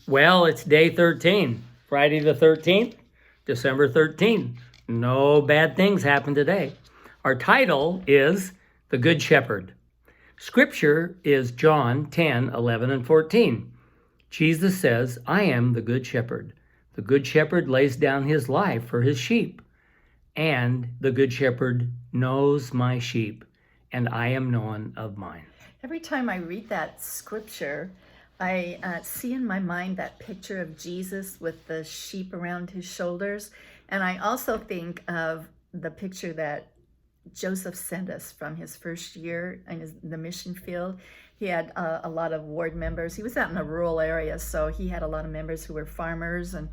Well, it's day 13, Friday the 13th, December 13th. No bad things happened today. Our title is The Good Shepherd. Scripture is John 10, 11, and 14. Jesus says, I am the Good Shepherd. The Good Shepherd lays down his life for his sheep. And the Good Shepherd knows my sheep, and I am known of mine. Every time I read that scripture, I see in my mind that picture of Jesus with the sheep around his shoulders. And I also think of the picture that Joseph sent us from his first year in the mission field. He had a lot of ward members. He was out in a rural area, so he had a lot of members who were farmers. And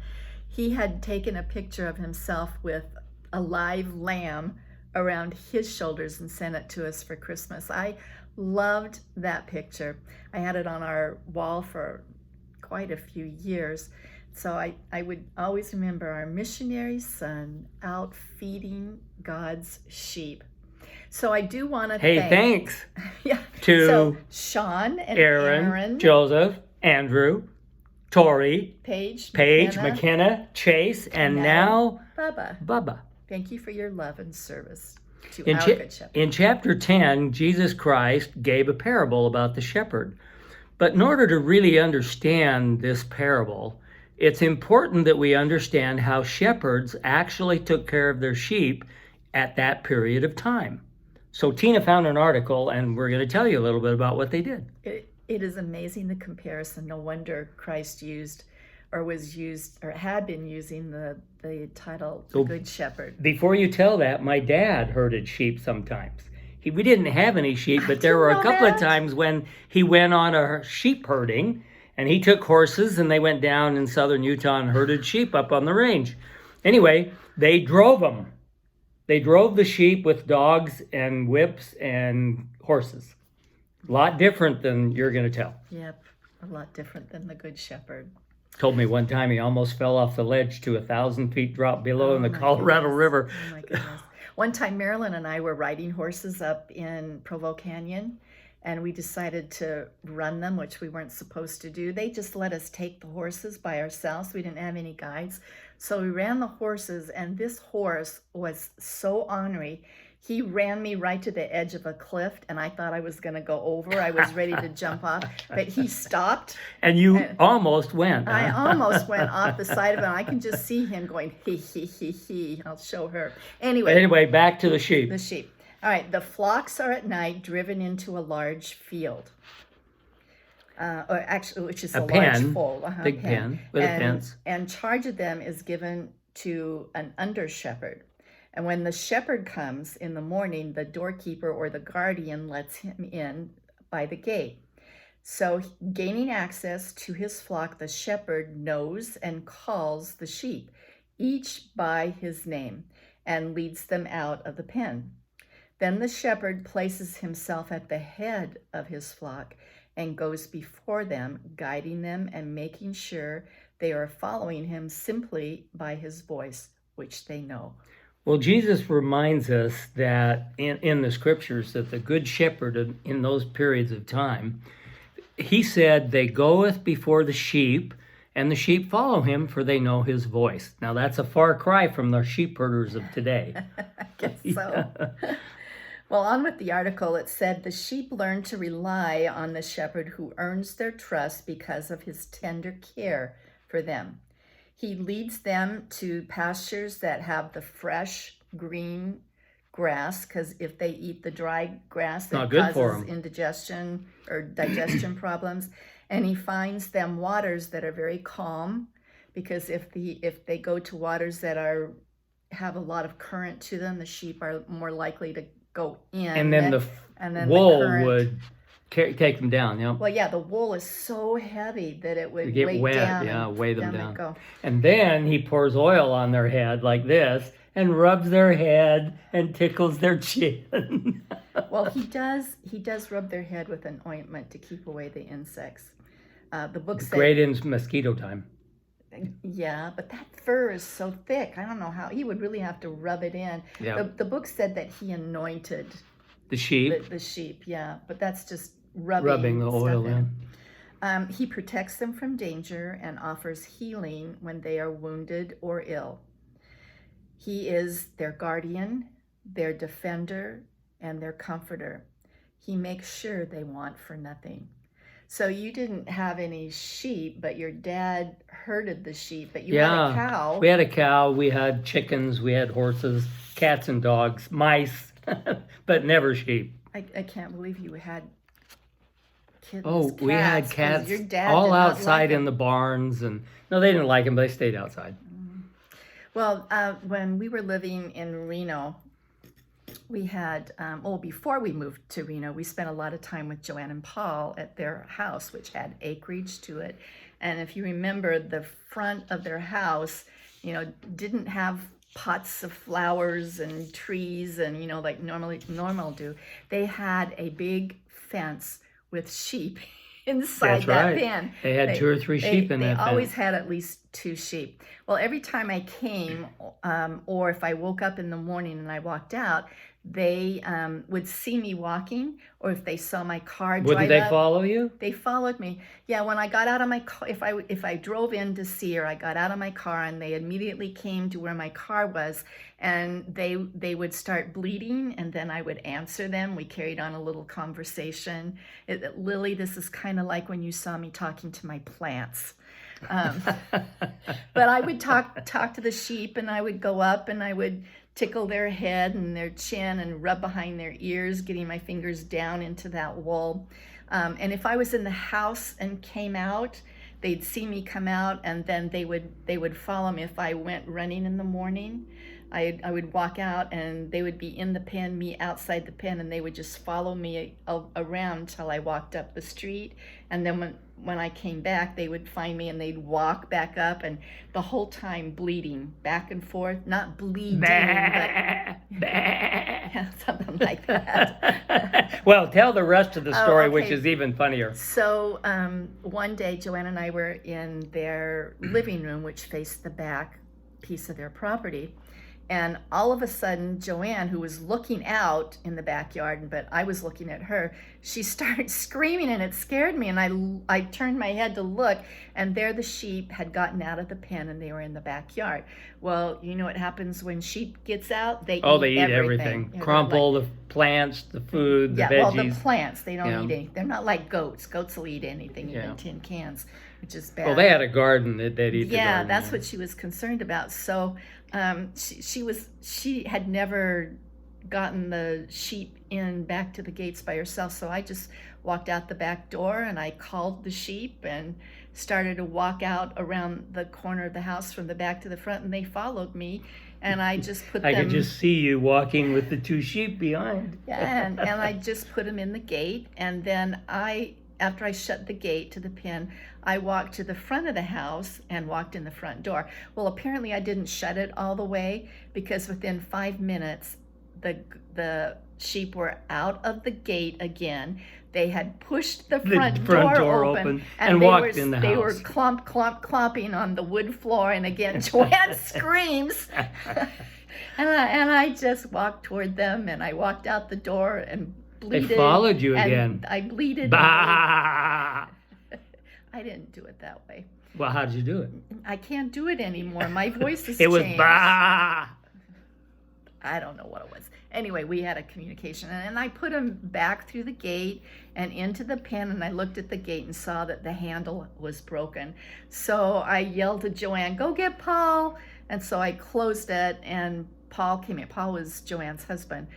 he had taken a picture of himself with a live lamb around his shoulders and sent it to us for Christmas. I loved that picture. I had it on our wall for quite a few years. So I would always remember our missionary son out feeding God's sheep. So I do want to thanks yeah. to so Sean and Aaron, Joseph, Andrew, Tori, Paige, McKenna, Chase, and now Bubba. Thank you for your love and service to In our Good Shepherd. In chapter 10, Jesus Christ gave a parable about the shepherd. But in order to really understand this parable, it's important that we understand how shepherds actually took care of their sheep at that period of time. So Tina found an article, and we're going to tell you a little bit about what they did. It is amazing, the comparison. No wonder Christ had been using the title, The Good Shepherd. Before you tell that, my dad herded sheep sometimes. We didn't have any sheep, but there were a couple of times when he went on a sheep herding, and he took horses, and they went down in southern Utah and herded sheep up on the range. Anyway, they drove them. They drove the sheep with dogs and whips and horses. A lot different than you're going to tell. Yep, a lot different than the Good Shepherd. Told me one time he almost fell off the ledge to 1,000 feet drop below in the Colorado River. Oh my goodness. One time Marilyn and I were riding horses up in Provo Canyon, and we decided to run them, which we weren't supposed to do. They just let us take the horses by ourselves. We didn't have any guides. So we ran the horses, and this horse was so ornery. He ran me right to the edge of a cliff, and I thought I was going to go over. I was ready to jump off, but he stopped. And you almost went. I almost went off the side of it. I can just see him going, he, he, he, he. I'll show her. Anyway, back to the sheep. The sheep. All right, the flocks are at night driven into a large field. Or actually, which is a large fold. Big pen with a fence. And charge of them is given to an under shepherd. And when the shepherd comes in the morning, the doorkeeper or the guardian lets him in by the gate. So gaining access to his flock, the shepherd knows and calls the sheep, each by his name, and leads them out of the pen. Then the shepherd places himself at the head of his flock and goes before them, guiding them and making sure they are following him simply by his voice, which they know. Well, Jesus reminds us that in the scriptures that the good shepherd in those periods of time, he said, they goeth before the sheep, and the sheep follow him, for they know his voice. Now, that's a far cry from the sheep herders of today. I guess so. Well, on with the article, it said, the sheep learn to rely on the shepherd who earns their trust because of his tender care for them. He leads them to pastures that have the fresh, green grass, because if they eat the dry grass, it causes indigestion or digestion problems. And he finds them waters that are very calm, because if they go to waters that have a lot of current to them, the sheep are more likely to go in. And then the wool would take them down. Yeah. Well, yeah, the wool is so heavy that it would get wet. Weigh them down. And then he pours oil on their head like this and rubs their head and tickles their chin. Well, he does rub their head with an ointment to keep away the insects. The book said great in mosquito time. Yeah, but that fur is so thick. I don't know how he would really have to rub it in. Yeah. The book said that he anointed the sheep. The sheep, yeah, but that's just rubbing the oil in. He protects them from danger and offers healing when they are wounded or ill. He is their guardian, their defender, and their comforter. He makes sure they want for nothing. So you didn't have any sheep, but your dad herded the sheep, but you had a cow. We had a cow, we had chickens, we had horses, cats and dogs, mice, but never sheep. I can't believe you had kittens. Oh, we had cats all outside in the barns. And no, they didn't like them, but they stayed outside. Well, when we were living in Reno, we had, before we moved to Reno, we spent a lot of time with Joanne and Paul at their house, which had acreage to it. And if you remember, the front of their house, didn't have pots of flowers and trees and, like normal do. They had a big fence with sheep inside that pen. They had 2 or 3 sheep in that pen. They always had at least 2 sheep. Well, every time I came, or if I woke up in the morning and I walked out, they would see me walking, or if they saw my car drive up. Wouldn't they follow you? They followed me. Yeah, when I got out of my car, if I drove in to see her, I got out of my car and they immediately came to where my car was, and they would start bleating, and then I would answer them. We carried on a little conversation. Lily, this is kind of like when you saw me talking to my plants. But I would talk to the sheep, and I would go up and I would tickle their head and their chin and rub behind their ears, getting my fingers down into that wool. And if I was in the house and came out, they'd see me come out, and then they would follow me. If I went running in the morning, I would walk out and they would be in the pen, me outside the pen, and they would just follow me around till I walked up the street. And then when I came back, they would find me and they'd walk back up, and the whole time bleeding back and forth, not bleeding, but something like that. Well, tell the rest of the story, okay. Which is even funnier. So one day, Joanne and I were in their living room, which faced the back piece of their property. And all of a sudden, Joanne, who was looking out in the backyard, but I was looking at her, she started screaming, and it scared me. And I turned my head to look, and there the sheep had gotten out of the pen, and they were in the backyard. Well, you know what happens when sheep gets out? They eat everything. Crumple the plants, the food, the veggies. Well, the plants, they don't eat anything. They're not like goats. Goats will eat anything, even tin cans, which is bad. Well, they had a garden that they'd eat the garden. Yeah, that's what she was concerned about. So she had never gotten the sheep in back to the gates by herself. So I just walked out the back door and I called the sheep and started to walk out around the corner of the house from the back to the front, and they followed me. And I just put them... I could just see you walking with the 2 sheep behind. Yeah, and I just put them in the gate. And then after I shut the gate to the pen, I walked to the front of the house and walked in the front door. Well, apparently I didn't shut it all the way, because within 5 minutes, the sheep were out of the gate again. They had pushed the front door open and walked in the house. They were clomping on the wood floor, and again, Joanne screams. And I just walked toward them, and I walked out the door and bleated. They followed you again. I bleated. Bah! I didn't do it that way. Well, how did you do it? I can't do it anymore. My voice has changed. It was bah! I don't know what it was. Anyway, we had a communication, and I put him back through the gate and into the pen, and I looked at the gate and saw that the handle was broken. So I yelled to Joanne, "Go get Paul!" And so I closed it, and Paul came in. Paul was Joanne's husband.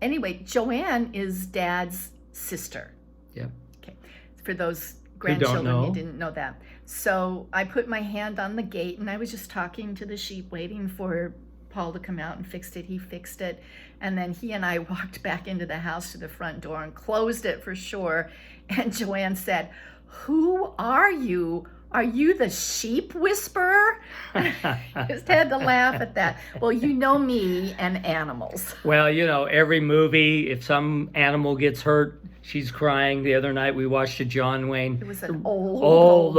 Anyway, Joanne is Dad's sister. Yeah. Okay. For those grandchildren, you didn't know that. So I put my hand on the gate, and I was just talking to the sheep, waiting for Paul to come out and fix it. He fixed it. And then he and I walked back into the house to the front door and closed it for sure. And Joanne said, "Who are you? Are you the sheep whisperer?" I just had to laugh at that. Well, you know me and animals. Well, every movie, if some animal gets hurt, She's crying. The other night we watched a John Wayne. It was an old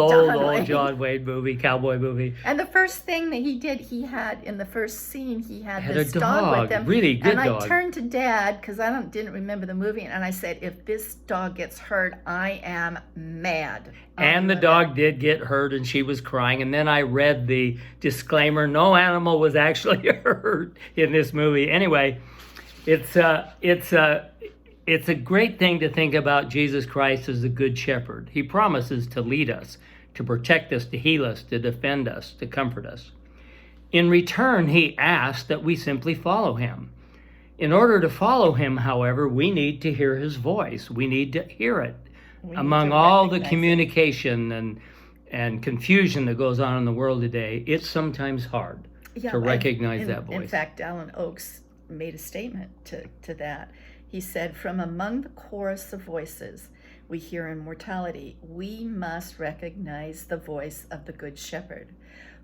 John Wayne movie, cowboy movie. And the first thing that he did, he had in the first scene, he had Had this a dog with him. really good and dog. I turned to Dad because I didn't remember the movie, and I said, "If this dog gets hurt, I am mad." And the dog did get hurt, and she was crying. And then I read the disclaimer: no animal was actually hurt in this movie. Anyway, it's a great thing to think about Jesus Christ as the Good Shepherd. He promises to lead us, to protect us, to heal us, to defend us, to comfort us. In return, he asks that we simply follow him. In order to follow him, however, we need to hear his voice. We need to hear it. Among all the communication and confusion that goes on in the world today, it's sometimes hard to recognize that voice. In fact, Alan Oakes made a statement to that. He said, "From among the chorus of voices we hear in mortality, we must recognize the voice of the Good Shepherd,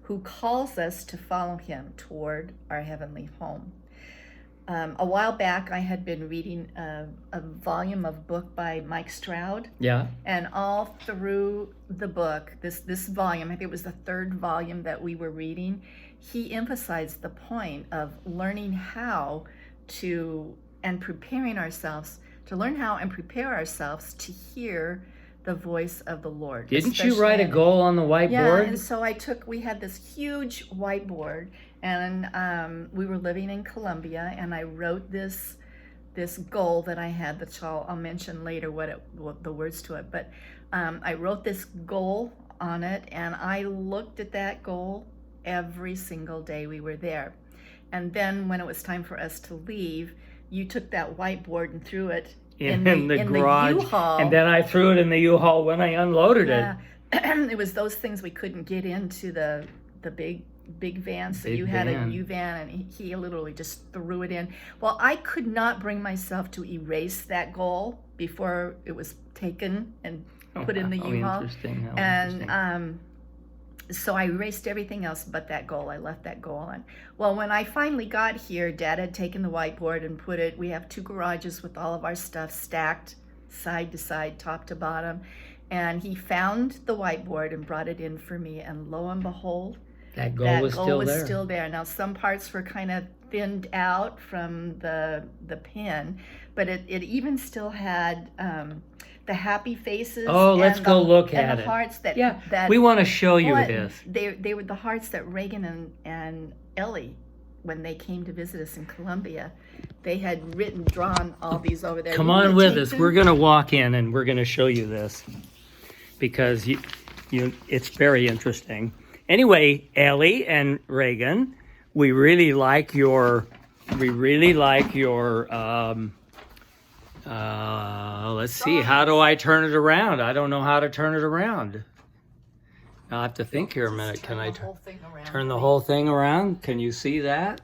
who calls us to follow him toward our heavenly home." A while back, I had been reading a volume of book by Mike Stroud. Yeah. And all through the book, this volume, I think it was the third volume that we were reading, he emphasized the point of learning how to and preparing ourselves to learn how and prepare ourselves to hear the voice of the Lord. Didn't you write a goal on the whiteboard? Yeah, and so we had this huge whiteboard, and we were living in Colombia, and I wrote this goal that I had, that I'll mention later what the words to it, but I wrote this goal on it, and I looked at that goal every single day we were there. And then when it was time for us to leave, you took that whiteboard and threw it in the garage, U-Haul. And then I threw it in the U-Haul when I unloaded it. It was those things we couldn't get into the big van, so you had a U-Van, and he literally just threw it in. Well, I could not bring myself to erase that goal before it was taken and put in the U-Haul. Interesting. So I erased everything else but that goal. I left that goal on. Well, when I finally got here, Dad had taken the whiteboard and we have 2 garages with all of our stuff stacked side to side, top to bottom. And he found the whiteboard and brought it in for me. And lo and behold, that goal was still there. Now, some parts were kind of thinned out from the pen, but it even still had the happy faces. Oh, let's go look at it. And the hearts that we want to show you this. They were the hearts that Reagan and Ellie, when they came to visit us in Colombia, they had drawn all these over there. Come on with us. We're going to walk in and we're going to show you this because it's very interesting. Anyway, Ellie and Reagan, we really like your let's see, how do I turn it around? I don't know how to turn it around. I'll have to think here a minute. Can I turn the whole thing around? Can you see that?